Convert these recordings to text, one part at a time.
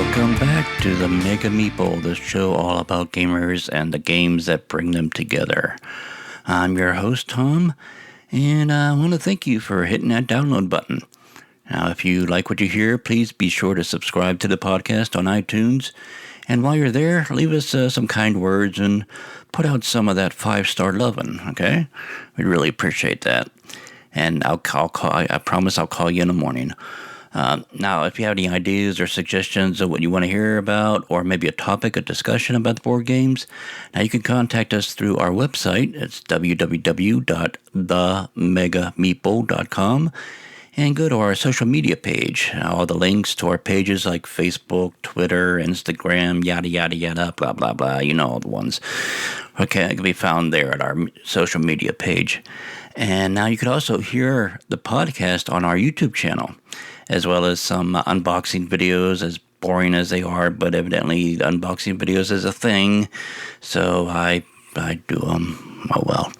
Welcome back to the Mega Meeple, the show all about gamers and the games that bring them together. I'm your host, Tom, and I want to thank you for hitting that download button. Now, if you like what you hear, please be sure to subscribe to the podcast on iTunes. And while you're there, leave us some kind words and put out some of that 5-star loving, okay? We'd really appreciate that. And I promise I'll call you in the morning. Now, if you have any ideas or suggestions of what you want to hear about, or maybe a topic, a discussion about the board games, now you can contact us through our website. It's www.themegameeple.com, and go to our social media page. All the links to our pages like Facebook, Twitter, Instagram, yada, yada, yada, blah, blah, blah. You know all the ones. Okay, it can be found there at our social media page. And now you can also hear the podcast on our YouTube channel, as well as some unboxing videos, as boring as they are, but evidently unboxing videos is a thing, so I do them. Oh well.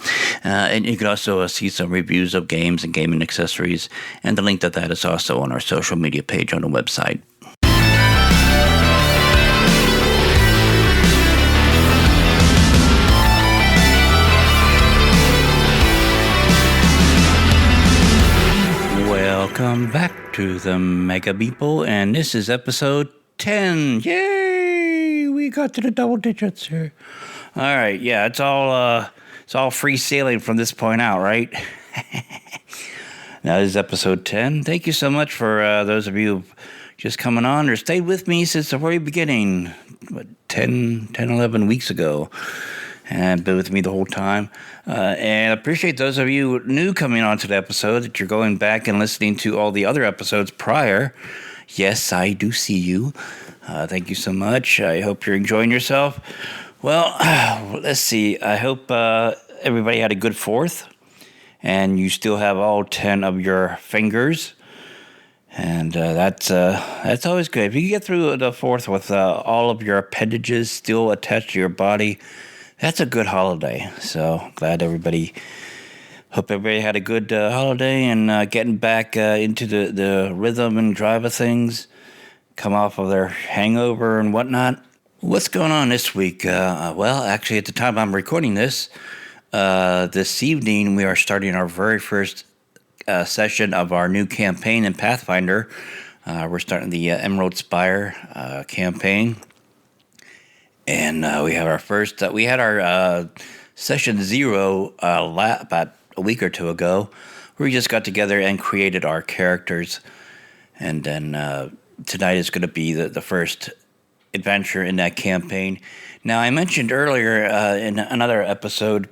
And you can also see some reviews of games and gaming accessories, and the link to that is also on our social media page on the website. Welcome back to the Mega Meeple, and this is episode 10. Yay! We got to the double digits here. All right, yeah, it's all free sailing from this point out, right? Now this is episode 10. Thank you so much for those of you just coming on or stayed with me since the very beginning, 11 weeks ago. And been with me the whole time. And I appreciate those of you new coming on to the episode, that you're going back and listening to all the other episodes prior. Yes, I do see you. Thank you so much. I hope you're enjoying yourself. Well, let's see. I hope everybody had a good 4th, and you still have all 10 of your fingers. And that's always good. If you get through the 4th with all of your appendages still attached to your body, that's a good holiday. So hope everybody had a good holiday and getting back into the rhythm and drive of things, come off of their hangover and whatnot. What's going on this week? Well, actually, at the time I'm recording this evening, we are starting our very first session of our new campaign in Pathfinder. We're starting the Emerald Spire campaign. And we have our first. We had our session 0 about a week or two ago, where we just got together and created our characters. And then tonight is going to be the first adventure in that campaign. Now, I mentioned earlier in another episode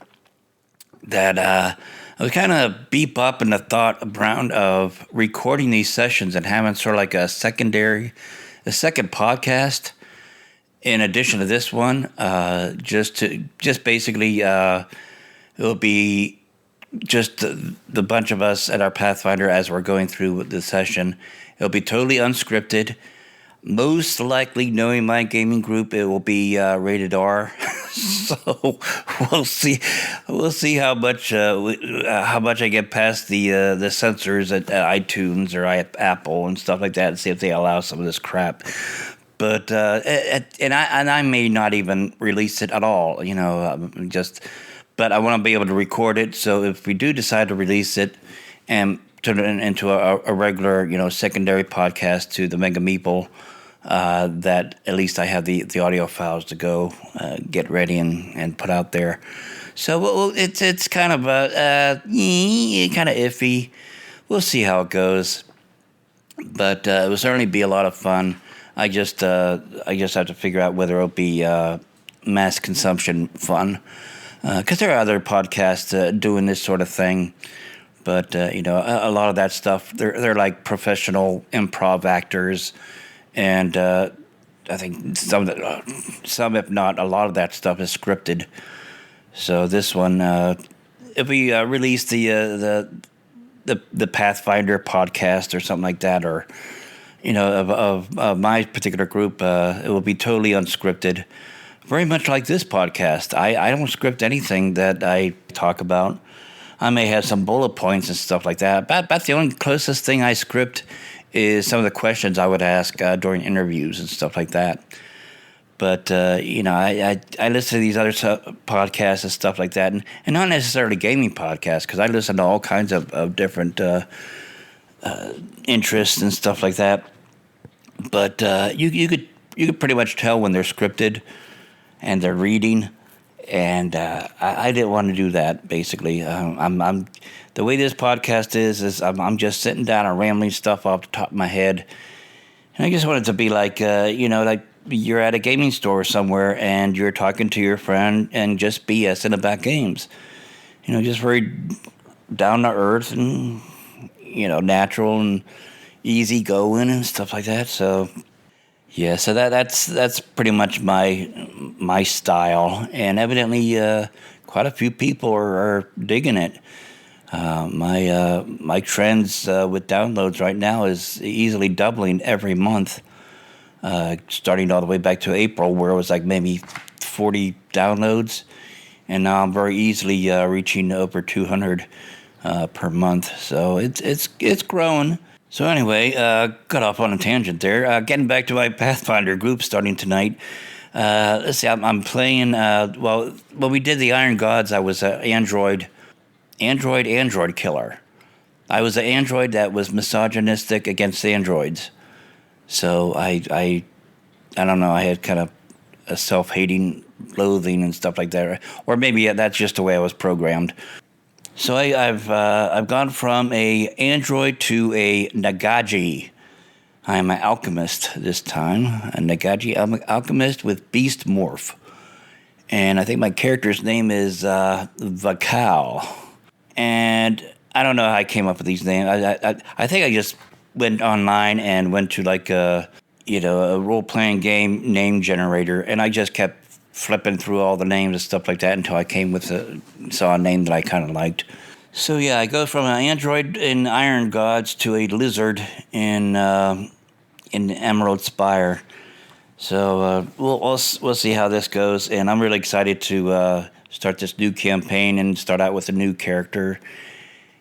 that I was kind of beep up in the thought around of recording these sessions and having sort of like a second podcast. In addition to this one, just basically, it'll be just the bunch of us at our Pathfinder as we're going through the session. It'll be totally unscripted. Most likely, knowing my gaming group, it will be rated R. So we'll see how much I get past the censors at iTunes or Apple and stuff like that, and see if they allow some of this crap. But I may not even release it at all, but I want to be able to record it. So if we do decide to release it and turn it into a regular, secondary podcast to the Mega Meeple, that at least I have the audio files to go get ready and put out there. So it's kind of kind of iffy. We'll see how it goes, but it will certainly be a lot of fun. I just have to figure out whether it'll be mass consumption fun, because there are other podcasts doing this sort of thing, but a lot of that stuff they're like professional improv actors, and I think some if not a lot of that stuff is scripted. So this one, if we release the Pathfinder podcast or something like that, or of my particular group, it will be totally unscripted, very much like this podcast. I don't script anything that I talk about. I may have some bullet points and stuff like that. That's the only closest thing I script is some of the questions I would ask during interviews and stuff like that. But, I listen to these other podcasts and stuff like that, and not necessarily gaming podcasts, because I listen to all kinds of different interests and stuff like that. But you could pretty much tell when they're scripted and they're reading, and I didn't want to do that. Basically, I'm the way this podcast is I'm just sitting down and rambling stuff off the top of my head, and I just want it to be like like you're at a gaming store somewhere and you're talking to your friend and just BSing about games. Just very down to earth and natural and easy going and stuff like that. So yeah, so that's pretty much my style, and evidently quite a few people are digging it. My trends with downloads right now is easily doubling every month, starting all the way back to April, where it was like maybe 40 downloads, and now I'm very easily reaching over 200 per month. So it's growing. So anyway, got off on a tangent there. Getting back to my Pathfinder group starting tonight. Let's see, I'm playing. When we did the Iron Gods, I was an android killer. I was an android that was misogynistic against androids. So I don't know. I had kind of a self-hating, loathing, and stuff like that, or maybe that's just the way I was programmed. So I've gone from a android to a Nagaji. I am an alchemist this time, a Nagaji alchemist with beast morph, and I think my character's name is Vakal. And I don't know how I came up with these names. I think I just went online and went to like a role-playing game name generator, and I just kept flipping through all the names and stuff like that until I saw a name that I kind of liked. So yeah, I go from an android in Iron Gods to a lizard in Emerald Spire. So we'll see how this goes, and I'm really excited to start this new campaign and start out with a new character.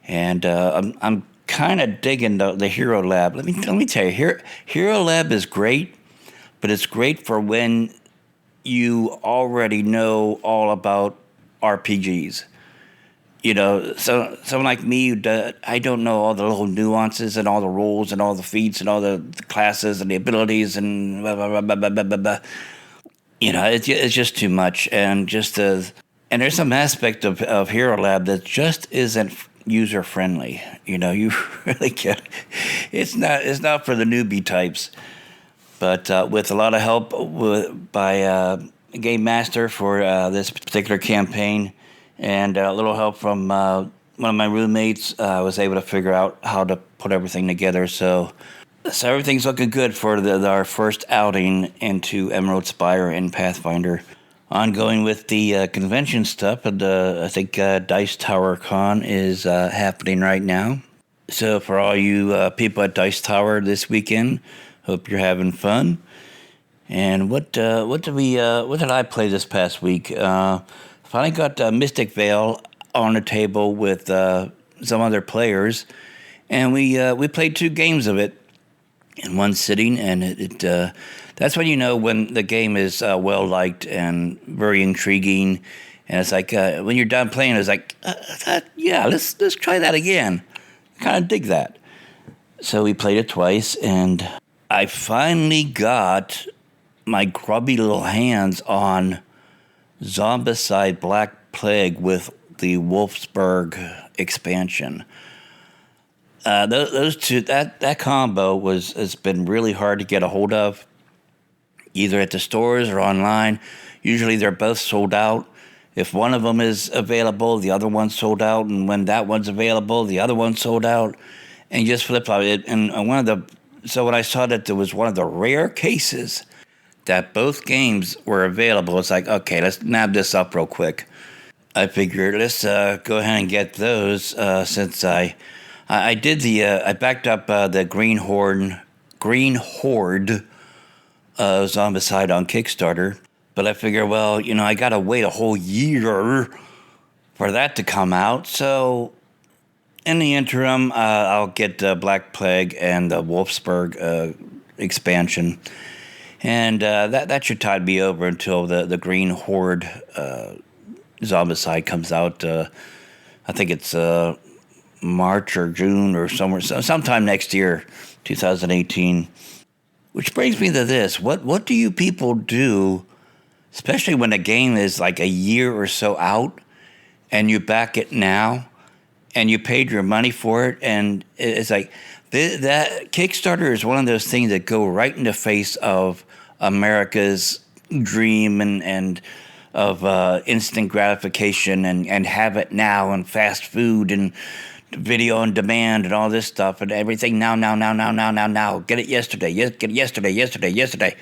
And I'm kind of digging the Hero Lab. Let me tell you, Hero Lab is great, but it's great for when you already know all about RPGs. So someone like me, I don't know all the little nuances and all the rules and all the feats and all the classes and the abilities and blah, blah, blah, blah, blah, blah, blah. It's just too much. And and there's some aspect of Hero Lab that just isn't user friendly. You really can't. It's not for the newbie types. But with a lot of help by Game Master for this particular campaign, and a little help from one of my roommates, I was able to figure out how to put everything together. So everything's looking good for our first outing into Emerald Spire in Pathfinder. Ongoing with the convention stuff, and I think Dice Tower Con is happening right now. So for all you people at Dice Tower this weekend, hope you're having fun. And what did I play this past week? Finally got Mystic Vale on the table with some other players, and we played 2 games of it in one sitting, and it that's when you know when the game is well liked and very intriguing, and it's like when you're done playing, it's like let's try that again. I kind of dig that. So we played it twice, and I finally got my grubby little hands on Zombicide Black Plague with the Wolfsburg expansion. Those two, that combo has been really hard to get a hold of, either at the stores or online. Usually they're both sold out. If one of them is available, the other one's sold out, and when that one's available, the other one's sold out, and you just flip-flop it. And so when I saw that there was one of the rare cases that both games were available, it's like, okay, let's nab this up real quick. I figured let's go ahead and get those since I backed up the Green Horde Zombicide on Kickstarter, but I figure, well, I gotta wait a whole year for that to come out, so In the interim, I'll get Black Plague and the Wolfsburg expansion. And that should tide me over until the Green Horde Zombicide comes out. I think it's March or June or sometime next year, 2018. Which brings me to this. What do you people do, especially when a game is like a year or so out and you back it now and you paid your money for it, and it's like that Kickstarter is one of those things that go right in the face of America's dream and of instant gratification and have it now and fast food and video on demand and all this stuff and everything now. Get it yesterday. Get it yesterday.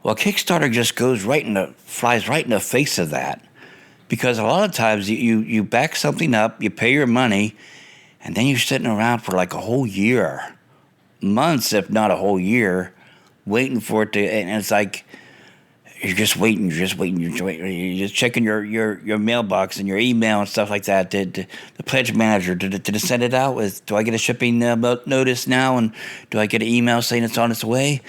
Well, Kickstarter just flies right in the face of that, because a lot of times you back something up, you pay your money, and then you're sitting around for like a whole year, months if not a whole year, waiting for it to, and it's like you're just waiting. You're just checking your mailbox and your email and stuff like that. The pledge manager, did it send it out? Do I get a shipping notice now? And do I get an email saying it's on its way?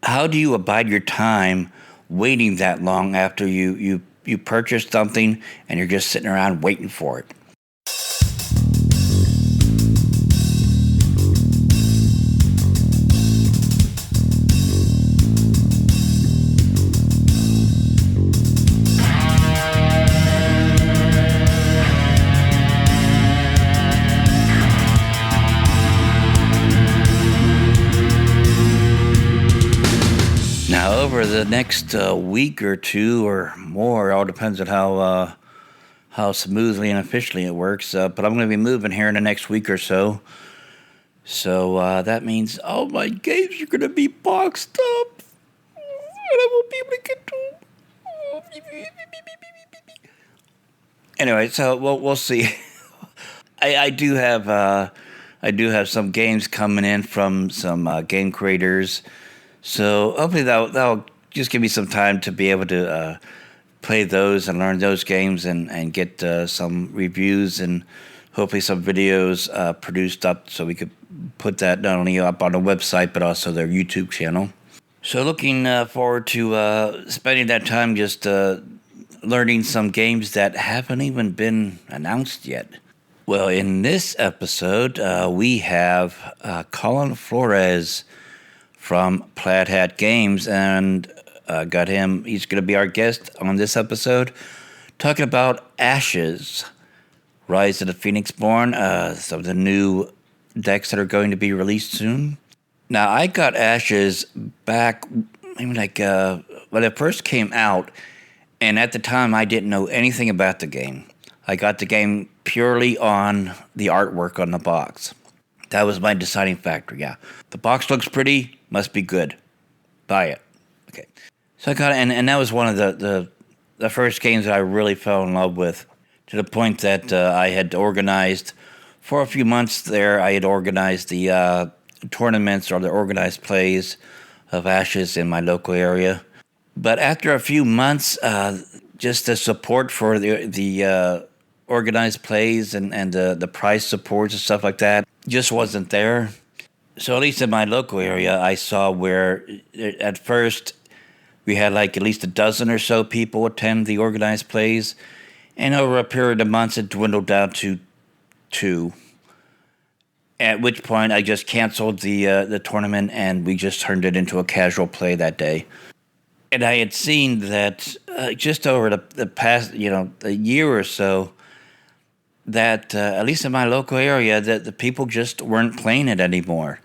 How do you abide your time waiting that long after you purchased something and you're just sitting around waiting for it? Over the next week or two or more, it all depends on how smoothly and efficiently it works. But I'm going to be moving here in the next week or so. So that means all my games are going to be boxed up, and I won't be able to get to them. Anyway, so we'll see. I do have some games coming in from some game creators. So hopefully that'll just give me some time to be able to play those and learn those games and get some reviews and hopefully some videos produced up so we could put that not only up on the website but also their YouTube channel. So looking forward to spending that time just learning some games that haven't even been announced yet. Well, in this episode, we have Callin Flores from Plaid Hat Games, and got him. He's going to be our guest on this episode, talking about Ashes, Rise of the Phoenixborn, some of the new decks that are going to be released soon. Now, I got Ashes back, maybe when it first came out, and at the time, I didn't know anything about the game. I got the game purely on the artwork on the box. That was my deciding factor, yeah. The box looks pretty, must be good. Buy it. Okay. So I got it, and that was one of the first games that I really fell in love with, to the point that I had organized, for a few months there, I had organized the tournaments or the organized plays of Ashes in my local area. But after a few months, just the support for the organized plays and the prize supports and stuff like that just wasn't there. So at least in my local area, I saw where at first we had like at least a dozen or so people attend the organized plays, and over a period of months it dwindled down to 2. At which point I just canceled the tournament and we just turned it into a casual play that day. And I had seen that just over the past a year or so, that at least in my local area, that the people just weren't playing it anymore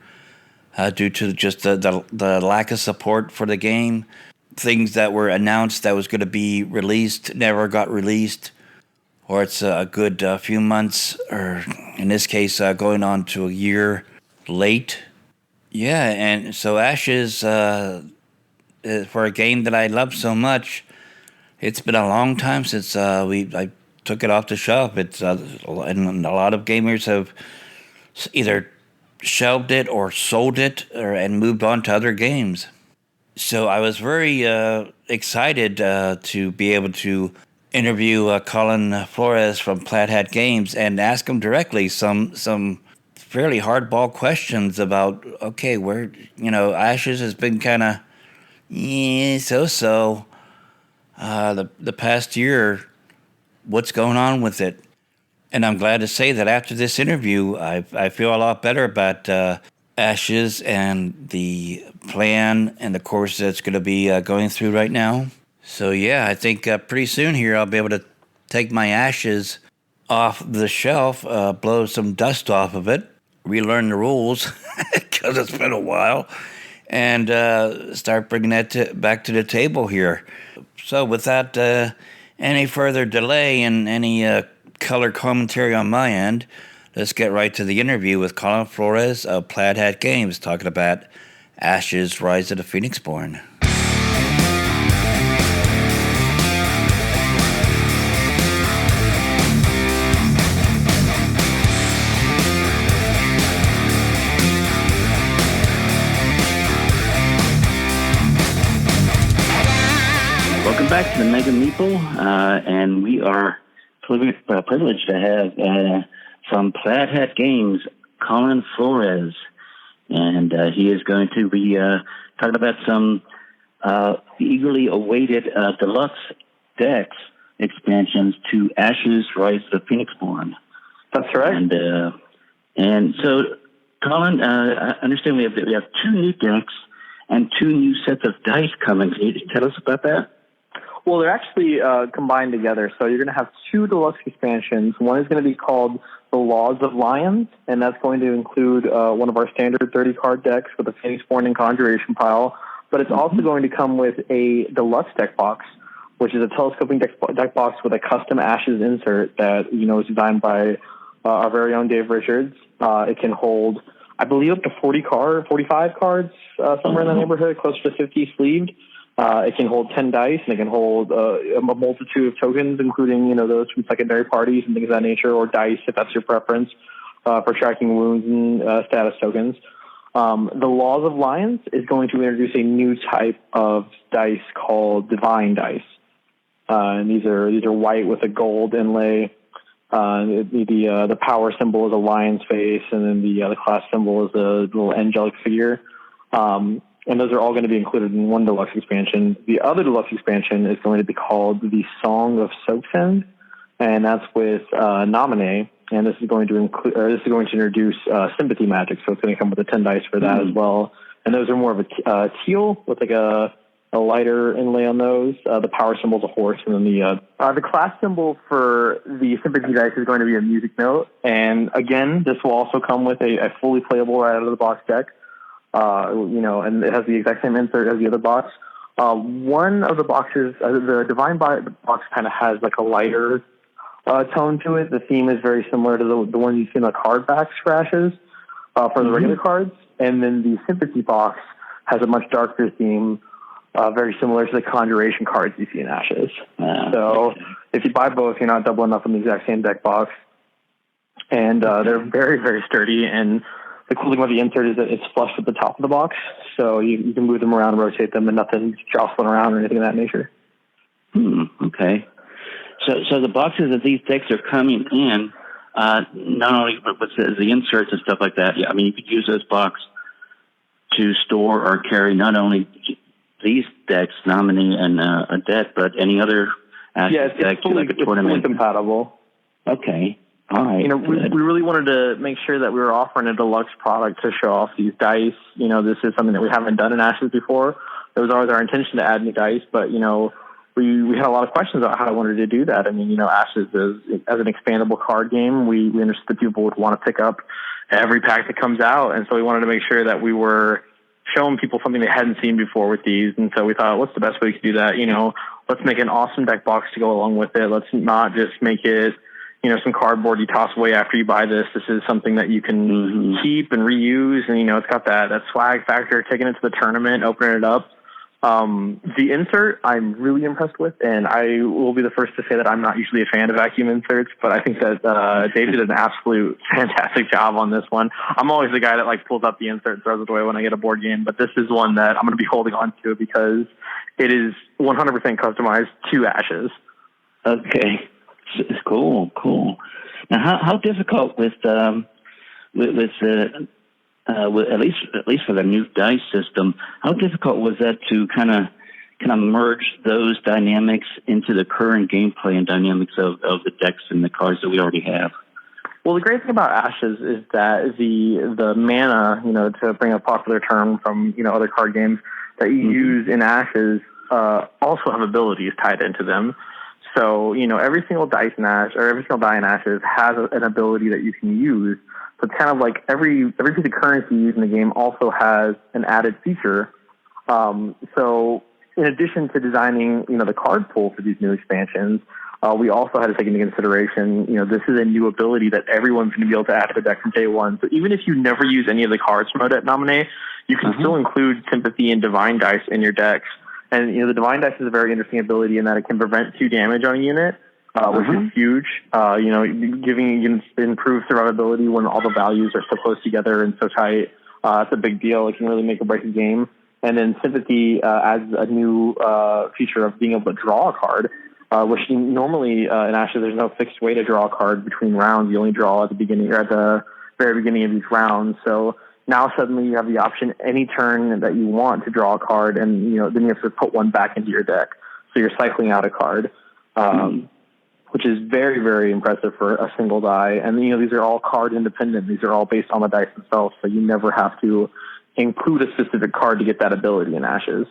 due to just the lack of support for the game. Things that were announced that was going to be released never got released, or it's a good few months, or in this case, going on to a year late. Yeah, and so Ashes, for a game that I love so much, it's been a long time since I took it off the shelf. It's and a lot of gamers have either shelved it or sold it and moved on to other games. So I was very excited to be able to interview Callin Flores from Plaid Hat Games and ask him directly some fairly hardball questions about, okay, where, Ashes has been kind of so the past year. What's going on with it? And I'm glad to say that after this interview, I feel a lot better about Ashes and the plan and the course that's going to be going through right now. So yeah, I think pretty soon here I'll be able to take my Ashes off the shelf, blow some dust off of it, relearn the rules because it's been a while, and start bringing that back to the table here. So without any further delay and any color commentary on my end, let's get right to the interview with Callin Flores of Plaid Hat Games, talking about Ashes: Rise of the Phoenixborn. Welcome back to the Mega Meeple, and we are privileged to have from Plaid Hat Games, Callin Flores, and he is going to be talking about some eagerly awaited deluxe decks expansions to Ashes: Rise of the Phoenixborn. That's right. And so, Callin, I understand we have 2 new decks and 2 new sets of dice coming. Can you tell us about that? Well, they're actually combined together. So you're going to have 2 deluxe expansions. One is going to be called The Laws of Lions, and that's going to include one of our standard 30-card decks with a Phoenixborn and Conjuration pile. But it's also going to come with a deluxe deck box, which is a telescoping deck box with a custom Ashes insert that is designed by our very own Dave Richards. It can hold, I believe, up to 45 cards, somewhere in that neighborhood, close to 50 sleeved. It can hold 10 dice, and it can hold a multitude of tokens, including, those from secondary parties and things of that nature, or dice, if that's your preference, for tracking wounds and status tokens. The Laws of Lions is going to introduce a new type of dice called Divine Dice. And these are white with a gold inlay. The power symbol is a lion's face, and then the class symbol is a little angelic figure. And those are all going to be included in one deluxe expansion. The other deluxe expansion is going to be called The Song of Soaksend, and that's with Nominee. And this is going to introduce sympathy magic, so it's going to come with a 10 dice for that as well. And those are more of a teal with like a lighter inlay on those. The power symbol is a horse, and then the class symbol for the sympathy dice is going to be a music note. And again, this will also come with a fully playable right out of the box deck. And it has the exact same insert as the other box. One of the boxes, the Divine box kind of has like a lighter tone to it. The theme is very similar to the one you see in the card backs for Ashes for the regular cards. And then the Sympathy box has a much darker theme, very similar to the Conjuration cards you see in Ashes. So if you buy both, you're not doubling up on the exact same deck box. And they're very, very sturdy, and the cool thing about the insert is that it's flush with the top of the box, so you can move them around, rotate them, and nothing's jostling around or anything of that nature. Okay. So the boxes that these decks are coming in, not only with the inserts and stuff like that, you could use this box to store or carry not only these decks, Nominee and a deck, but any other deck, like a tournament. It's fully compatible. Okay. All right. We really wanted to make sure that we were offering a deluxe product to show off these dice. This is something that we haven't done in Ashes before. It was always our intention to add new dice, but, we had a lot of questions about how I wanted to do that. Ashes as an expandable card game, we understood that people would want to pick up every pack that comes out. And so we wanted to make sure that we were showing people something they hadn't seen before with these. And so we thought, what's the best way to do that? Let's make an awesome deck box to go along with it. Let's not just make it, some cardboard you toss away after you buy this. This is something that you can keep and reuse. And, it's got that swag factor, taking it to the tournament, opening it up. The insert I'm really impressed with, and I will be the first to say that I'm not usually a fan of vacuum inserts, but I think that Dave did an absolute fantastic job on this one. I'm always the guy that pulls up the insert and throws it away when I get a board game, but this is one that I'm going to be holding on to because it is 100% customized to Ashes. Okay, cool. Now, how difficult with at least for the new dice system, how difficult was that to kind of merge those dynamics into the current gameplay and dynamics of the decks and the cards that we already have? Well, the great thing about Ashes is that the mana, to bring a popular term from other card games that you use in Ashes, also have abilities tied into them. So every single dice in Ash or every single die in Ashes has an ability that you can use. So it's kind of like every piece of currency used in the game also has an added feature. So in addition to designing the card pool for these new expansions, we also had to take into consideration, this is a new ability that everyone's going to be able to add to the deck from day one. So even if you never use any of the cards from Odette Nominee, you can still include Sympathy and Divine Dice in your decks. And, the Divine Dice is a very interesting ability in that it can prevent 2 damage on a unit, which is huge. Giving improved survivability when all the values are so close together and so tight. That's a big deal. It can really make or break a game. And then Sympathy adds a new feature of being able to draw a card, which normally in Ashes there's no fixed way to draw a card between rounds. You only draw at the beginning or at the very beginning of each round. So now suddenly you have the option any turn that you want to draw a card, and then you have to put one back into your deck. So you're cycling out a card, which is very, very impressive for a single die. And these are all card independent. These are all based on the dice themselves, so you never have to include a specific card to get that ability in Ashes.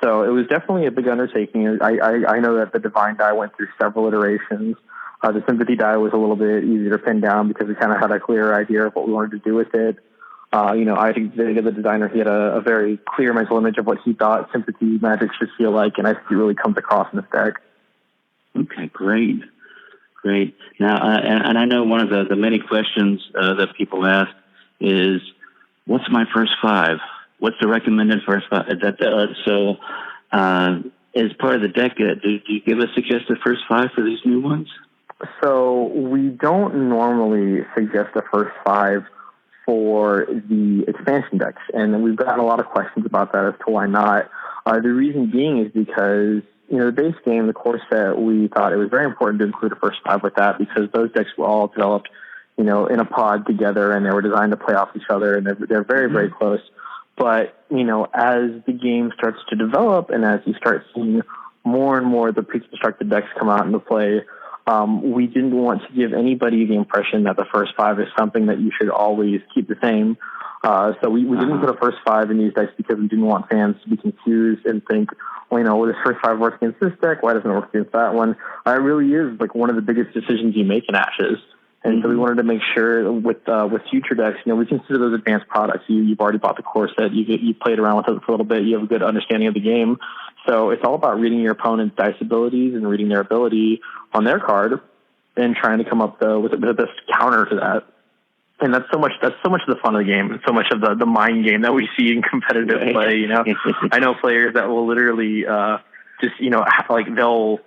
So it was definitely a big undertaking. I know that the Divine die went through several iterations. The Sympathy die was a little bit easier to pin down because we kind of had a clear idea of what we wanted to do with it. I think the designer, he had a very clear mental image of what he thought Sympathy Magic should feel like, and I think it really comes across in this deck. Okay, great. Now, and I know one of the many questions that people ask is, what's my first 5? What's the recommended first 5? So, as part of the deck, do you give a suggested first 5 for these new ones? So we don't normally suggest a first 5 for the expansion decks, and we've gotten a lot of questions about that as to why not. The reason being is because the base game, the core set, we thought it was very important to include a first 5 with that because those decks were all developed in a pod together, and they were designed to play off each other, and they're very, very close. But, as the game starts to develop and as you start seeing more and more of the pre-constructed decks come out into play, we didn't want to give anybody the impression that the first 5 is something that you should always keep the same. So we didn't put a first 5 in these decks because we didn't want fans to be confused and think, well, this first 5 works against this deck, why doesn't it work against that one? It really is like one of the biggest decisions you make in Ashes. And so we wanted to make sure with future decks, we consider those advanced products. You've already bought the core set. You played around with it for a little bit. You have a good understanding of the game. So it's all about reading your opponent's dice abilities and reading their ability on their card and trying to come up with the best counter to that. And that's so much of the fun of the game, and so much of the mind game that we see in competitive play. I know players that will literally they'll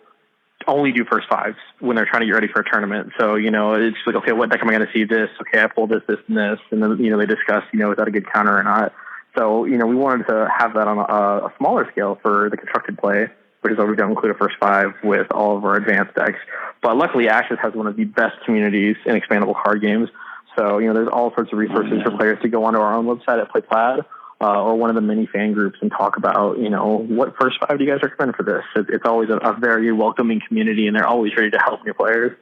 only do first 5s when they're trying to get ready for a tournament. So, it's like, okay, what deck am I going to see this? Okay, I pull this, and this. And then, they discuss, is that a good counter or not? So, we wanted to have that on a smaller scale for the constructed play, which is why we don't include a first 5 with all of our advanced decks. But luckily, Ashes has one of the best communities in expandable card games. So, there's all sorts of resources for players to go onto our own website at Plaid, or one of the many fan groups and talk about, what first 5 do you guys recommend for this? It's always a very welcoming community, and they're always ready to help your players.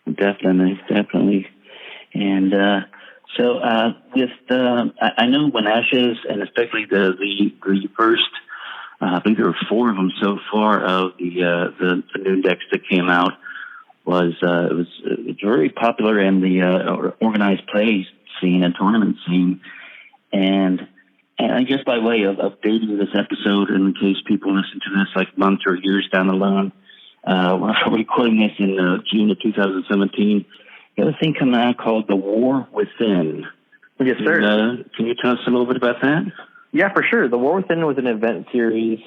Definitely. And I know when Ashes, and especially the first, I think there were 4 of them so far of the new decks that came out, it was very popular in the organized play scene and tournament scene. And I guess by way of updating this episode, in case people listen to this like months or years down the line, we're recording this in June of 2017. You have a thing coming out called The War Within. Yes, sir. Can you tell us a little bit about that? Yeah, for sure. The War Within was an event series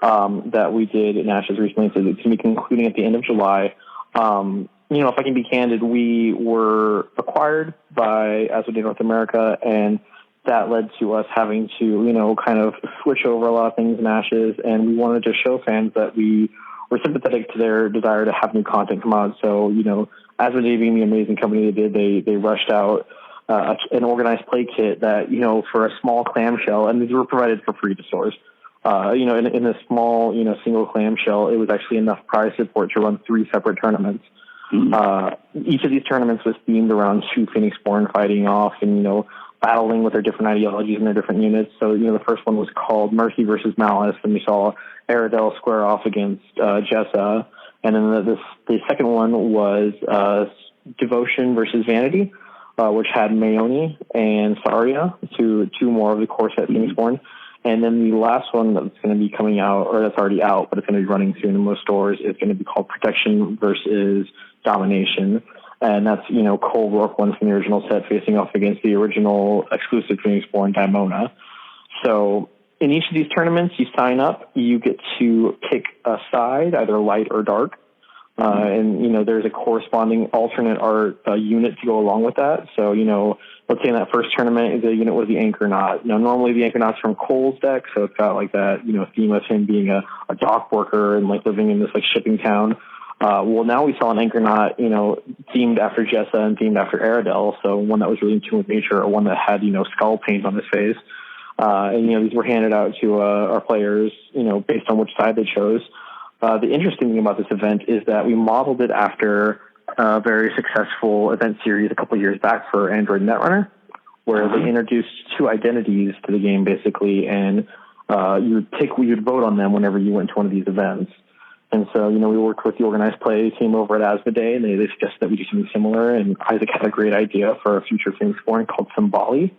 that we did in Ashes recently, so it's going to be concluding at the end of July. If I can be candid, we were acquired by Asmodee North America, and that led to us having to, kind of switch over a lot of things in Ashes, and we wanted to show fans that we we're sympathetic to their desire to have new content come out. So, Asmodee being the amazing company they did, they rushed out an organized play kit that, for a small clamshell, and these were provided for free to stores. In a small, single clamshell, it was actually enough prize support to run 3 separate tournaments. Each of these tournaments was themed around 2 Phoenixborn fighting off and, battling with their different ideologies and their different units. So, the first one was called Mercy versus Malice, and we saw Aradel square off against Jessa. And then the second one was Devotion versus Vanity, which had Mayoni and Saria, two more of the core set Phoenixborn. And then the last one that's going to be coming out, or that's already out, but it's going to be running soon in most stores, is going to be called Protection versus Domination. And that's, Cole Rourke one from the original set facing off against the original exclusive Phoenixborn Daimona. So in each of these tournaments, you sign up, you get to pick a side, either light or dark. And there's a corresponding alternate art unit to go along with that. So, let's say in that first tournament, the unit was the Anchornaut. Normally the Anchornaut's from Cole's deck, so it's got like that, theme of him being a dock worker and like living in this like shipping town. Well, now we saw an Anchornaut, themed after Jessa and themed after Aradel. So one that was really in tune with nature, or one that had, skull paint on his face. And these were handed out to our players, based on which side they chose. The interesting thing about this event is that we modeled it after a very successful event series a couple of years back for Android Netrunner, where they introduced 2 identities to the game, basically, and you'd vote on them whenever you went to one of these events. And so, we worked with the organized play team over at Asmodee, and they suggested that we do something similar, and Isaac had a great idea for a future Phoenixborn called Symboli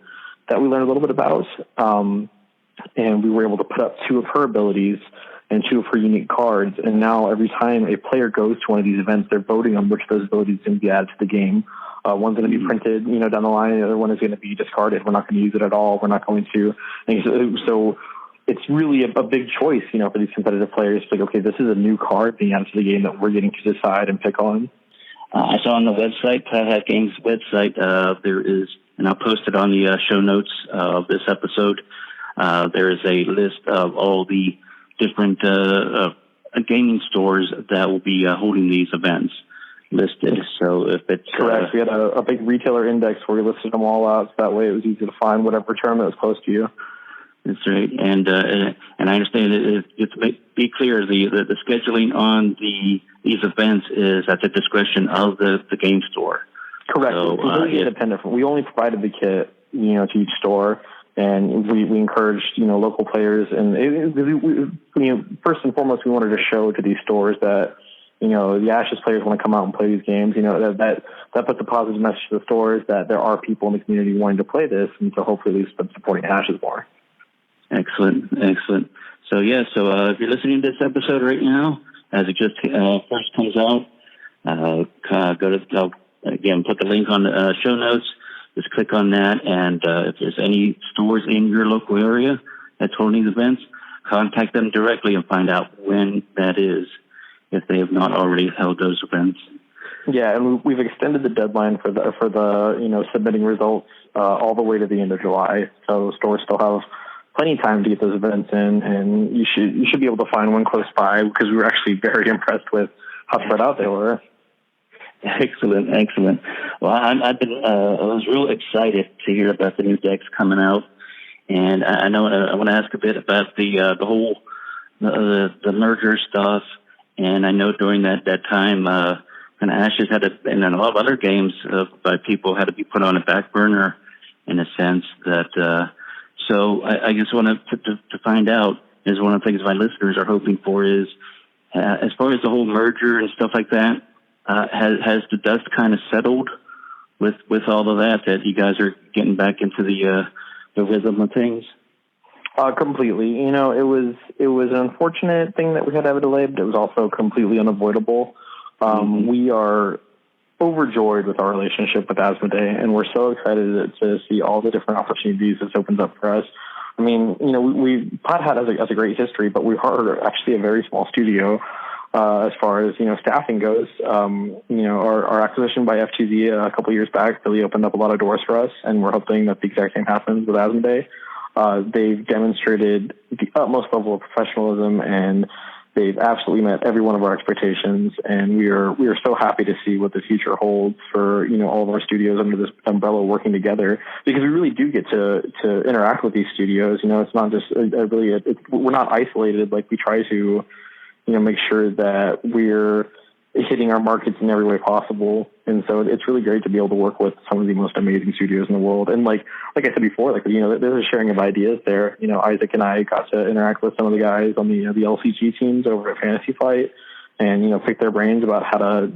that we learned a little bit about, and we were able to put up 2 of her abilities and 2 of her unique cards. And now every time a player goes to one of these events, they're voting on which of those abilities is going to be added to the game. One's going to be printed, down the line, and the other one is going to be discarded. We're not going to use it at all. We're not going to. And so it's really a big choice, for these competitive players. Like, okay, this is a new card being added to the game that we're getting to decide and pick on. I saw on the website, Plaid Games website, there is, and I'll post it on the show notes of this episode, there is a list of all the different gaming stores that will be holding these events listed. So if it's correct, we had a big retailer index where we listed them all out, so that way it was easy to find whatever tournament was close to you. That's right, and I understand it to be clear, the scheduling on these events is at the discretion of the game store. Correct. So, it's completely independent. We only provided the kit, to each store. And we encouraged, local players. And first and foremost, we wanted to show to these stores that, the Ashes players want to come out and play these games. That puts a positive message to the stores that there are people in the community wanting to play this, and so hopefully at least supporting Ashes more. Excellent. So, if you're listening to this episode right now, as it just first comes out, go to, again, put the link on the show notes. Just click on that, and if there's any stores in your local area that's holding events, contact them directly and find out when that is, if they have not already held those events. Yeah, and we've extended the deadline for the submitting results all the way to the end of July. So stores still have plenty of time to get those events in, and you should be able to find one close by, because we were actually very impressed with how spread out they were. Excellent. Well, I was real excited to hear about the new decks coming out, and I know I want to ask a bit about the whole the merger stuff. And I know during that time, and Ashes and a lot of other games by people had to be put on a back burner, in a sense that. So I just want to find out, is one of the things my listeners are hoping for is, as far as the whole merger and stuff like that. Has the dust kind of settled with all of that you guys are getting back into the rhythm of things? Completely. It was an unfortunate thing that we had to have a delay, but it was also completely unavoidable. We are overjoyed with our relationship with Asmodee, and we're so excited to see all the different opportunities this opens up for us. I mean, Plaid has a great history, but we are actually a very small studio. As far as, staffing goes, our acquisition by FTZ a couple of years back really opened up a lot of doors for us, and we're hoping that the exact same happens with Asmodee. They've demonstrated the utmost level of professionalism and They've absolutely met every one of our expectations, and we are so happy to see what the future holds for all of our studios under this umbrella working together, because we really do get to interact with these studios. It's not just we're not isolated. Like, we try to make sure that we're hitting our markets in every way possible, and so it's really great to be able to work with some of the most amazing studios in the world. And like I said before, there's a sharing of ideas there. Isaac and I got to interact with some of the guys on the LCG teams over at Fantasy Flight, and pick their brains about how to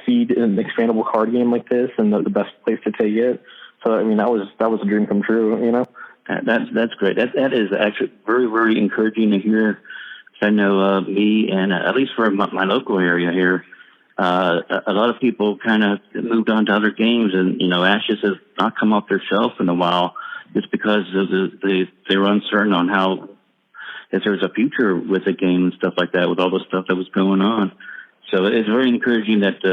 feed an expandable card game like this and the best place to take it. So that was a dream come true. That's great. That is actually very, very encouraging to hear. I know me, and at least for my local area here, a lot of people kind of moved on to other games, and Ashes has not come off their shelf in a while, just because they were uncertain on how, if there's a future with the game and stuff like that, with all the stuff that was going on. So it's very encouraging that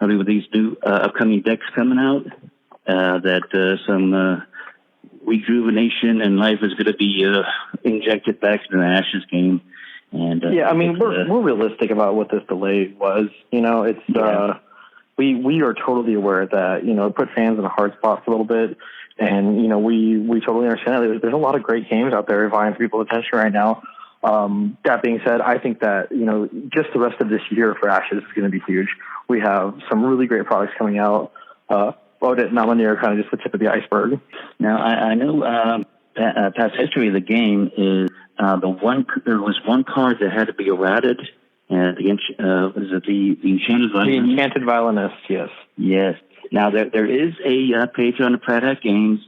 with these new upcoming decks coming out, that some rejuvenation and life is going to be injected back into the Ashes game. And we're realistic about what this delay was. We are totally aware that it put fans in a hard spot for a little bit, and we totally understand that there's a lot of great games out there vying for people's attention right now. That being said, I think that just the rest of this year for Ashes is going to be huge. We have some really great products coming out. Odette and Nominee are kind of just the tip of the iceberg. Now, I know past history of the game is there was one card that had to be errated, and the Enchanted Violin? The Enchanted Violinist, yes. Yes. Now, there is a page on the Plaid Games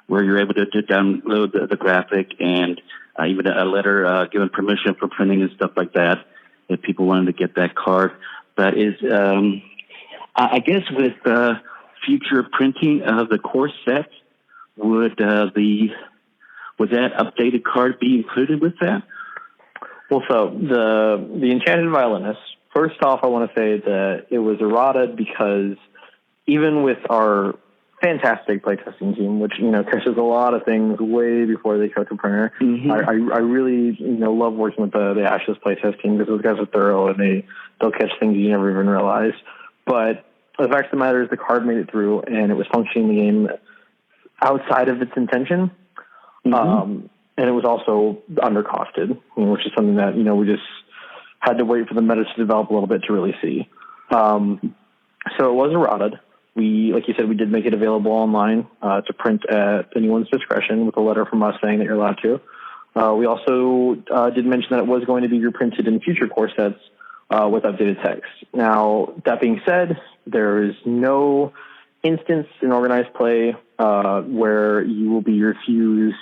where you're able to download the graphic and even a letter giving permission for printing and stuff like that, if people wanted to get that card. But I guess with future printing of the core set, would that updated card be included with that? Well, so the Enchanted Violinist, first off, I want to say that it was errata because even with our fantastic playtesting team, which catches a lot of things way before they go to printer, I really love working with the Ashes playtest team, because those guys are thorough and they'll catch things you never even realized. But the fact of the matter is, the card made it through, and it was functioning in the game outside of its intention. And it was also undercosted, which is something that, we just had to wait for the meta to develop a little bit to really see. So it was errata. Like you said, we did make it available online to print at anyone's discretion with a letter from us saying that you're allowed to. We also did mention that it was going to be reprinted in future core sets with updated text. Now, that being said, there is no instance in organized play where you will be refused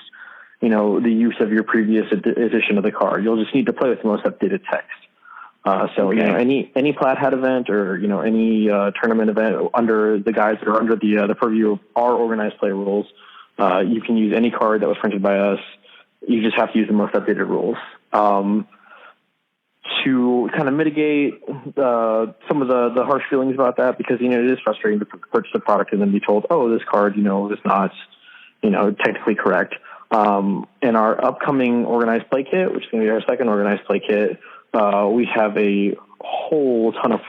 the use of your previous edition of the card. You'll just need to play with the most updated text. Any Plaid Hat event or any tournament event under the guys that are under the purview of our organized play rules, you can use any card that was printed by us. You just have to use the most updated rules. To kind of mitigate some of the harsh feelings about that, because it is frustrating to purchase a product and then be told, oh, this card is not technically correct. In our upcoming organized play kit, which is going to be our second organized play kit, we have a whole ton of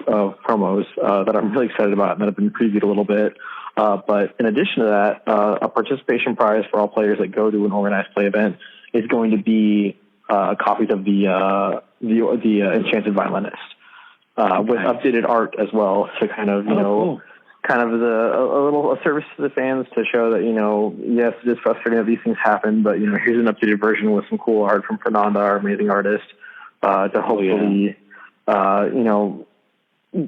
promos that I'm really excited about and that have been previewed a little bit. But in addition to that, a participation prize for all players that go to an organized play event is going to be copies of the Enchanted Violinist with updated art as well, to kind of cool. Kind of a service to the fans to show that yes, it is frustrating that these things happen, but here's an updated version with some cool art from Fernanda, our amazing artist, to hopefully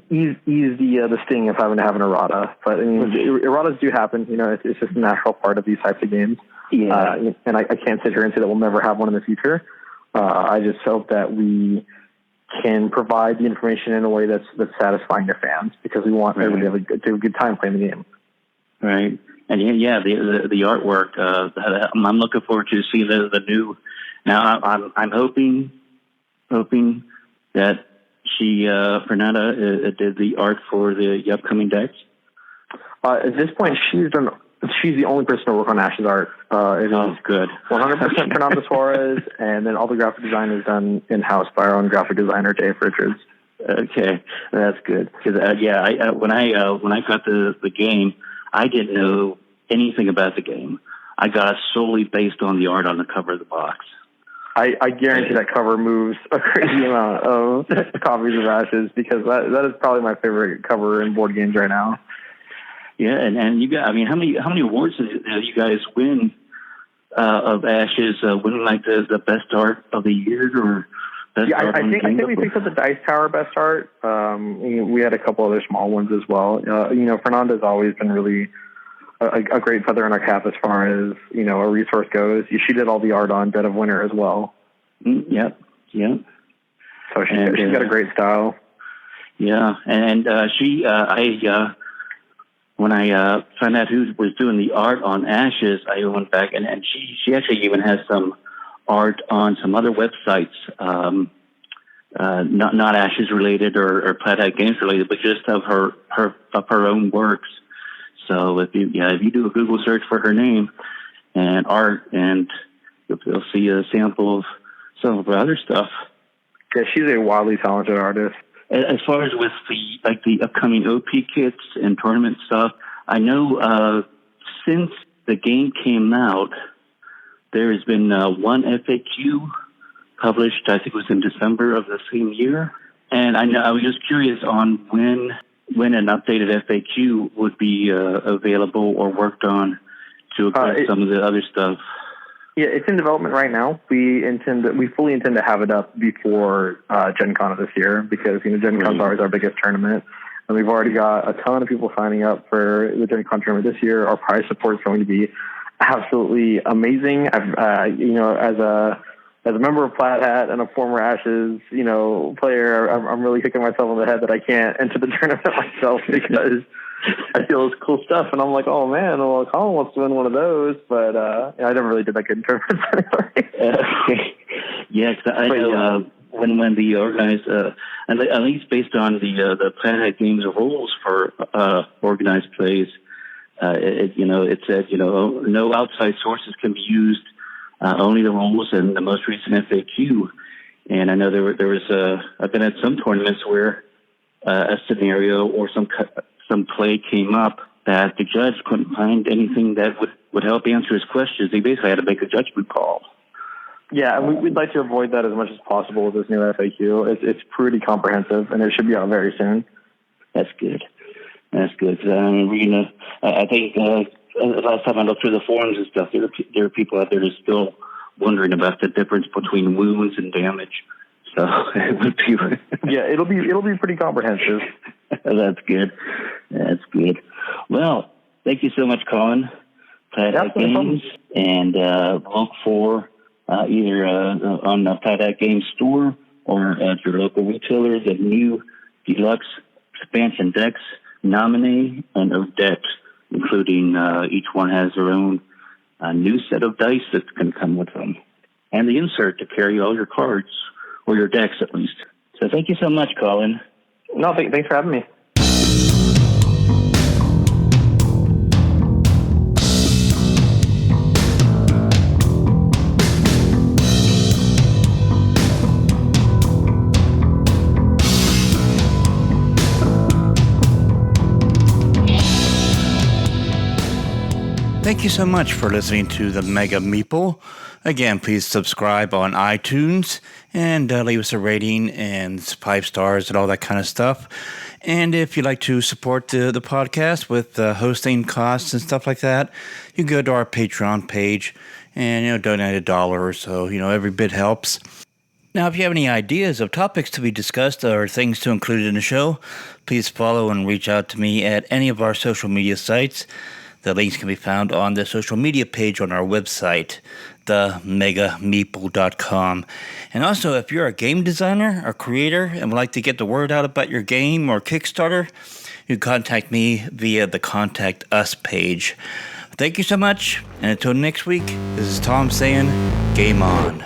ease the sting of having to have an errata. But erratas do happen. It's just a natural part of these types of games. Yeah. And I can't sit here and say that we'll never have one in the future. I just hope that we can provide the information in a way that's satisfying to fans, because we want everybody to have a good time playing the game. Right. And the artwork, I'm looking forward to see the new. Now I'm hoping that Fernanda did the art for the upcoming decks. At this point, she's done She's the only person to work on Ashes art. It is good. 100% Fernando Flores, and then all the graphic design is done in-house by our own graphic designer, Dave Richards. Okay, that's good. Because when I got the game, I didn't know anything about the game. I got it solely based on the art on the cover of the box. I guarantee that cover moves a crazy amount of copies of Ashes, because that is probably my favorite cover in board games right now. Yeah, and you got, I mean, how many awards did you guys win of Ashes? Winning like the best art of the year, or best art I think we picked up the Dice Tower best art. We had a couple other small ones as well. Fernanda's always been really a great feather in our cap as far as a resource goes. She did all the art on Dead of Winter as well. Yep. So she's got a great style. Yeah, and when I found out who was doing the art on Ashes, I went back and she actually even has some art on some other websites, not Ashes related or Plaid Games related, but just of her own works. So if you do a Google search for her name and art, and you'll see a sample of some of her other stuff. Yeah, she's a wildly talented artist. As far as with the upcoming OP kits and tournament stuff, I know since the game came out, there has been one FAQ published. I think it was in December of the same year, and I was just curious on when an updated FAQ would be available or worked on to address some of the other stuff. Yeah, it's in development right now. We fully intend to have it up before Gen Con of this year, because Gen Con is always our biggest tournament, and we've already got a ton of people signing up for the Gen Con tournament this year. Our prize support is going to be absolutely amazing. As a member of Plaid Hat and a former Ashes, player, I'm really kicking myself in the head that I can't enter the tournament myself, because I feel it's cool stuff, and I'm like, oh man, well, Callin wants to win one of those, but I never really did that good in tournaments anyway. Yeah, cause I know when the organized, at least based on the Plaid Hat Games rules for organized plays, it said no outside sources can be used. Only the rules and the most recent FAQ. And I know there was I've been at some tournaments where a scenario or some play came up that the judge couldn't find anything that would help answer his questions. They basically had to make a judgment call. Yeah, and we'd like to avoid that as much as possible with this new FAQ. It's pretty comprehensive, and it should be out very soon. That's good. I think last time I looked through the forums and stuff, there are people out there who are still wondering about the difference between wounds and damage. So it would be it'll be pretty comprehensive. That's good. Well, thank you so much, Callin. Plaid Hat Games, and look for either on the Plaid Hat Games store or at your local retailer the new deluxe expansion decks, Nominee and Odette, including each one has their own new set of dice that can come with them, and the insert to carry all your cards, or your decks at least. So thank you so much, Callin. No, thanks for having me. Thank you so much for listening to the Mega Meeple. Again, please subscribe on iTunes and leave us a rating and 5 stars and all that kind of stuff. And if you'd like to support the podcast with hosting costs and stuff like that, you can go to our Patreon page and donate $1 or so. Every bit helps. Now, if you have any ideas of topics to be discussed or things to include in the show, please follow and reach out to me at any of our social media sites. The links can be found on the social media page on our website, themegameeple.com. And also, if you're a game designer or creator and would like to get the word out about your game or Kickstarter, you can contact me via the Contact Us page. Thank you so much, and until next week, this is Tom saying, game on.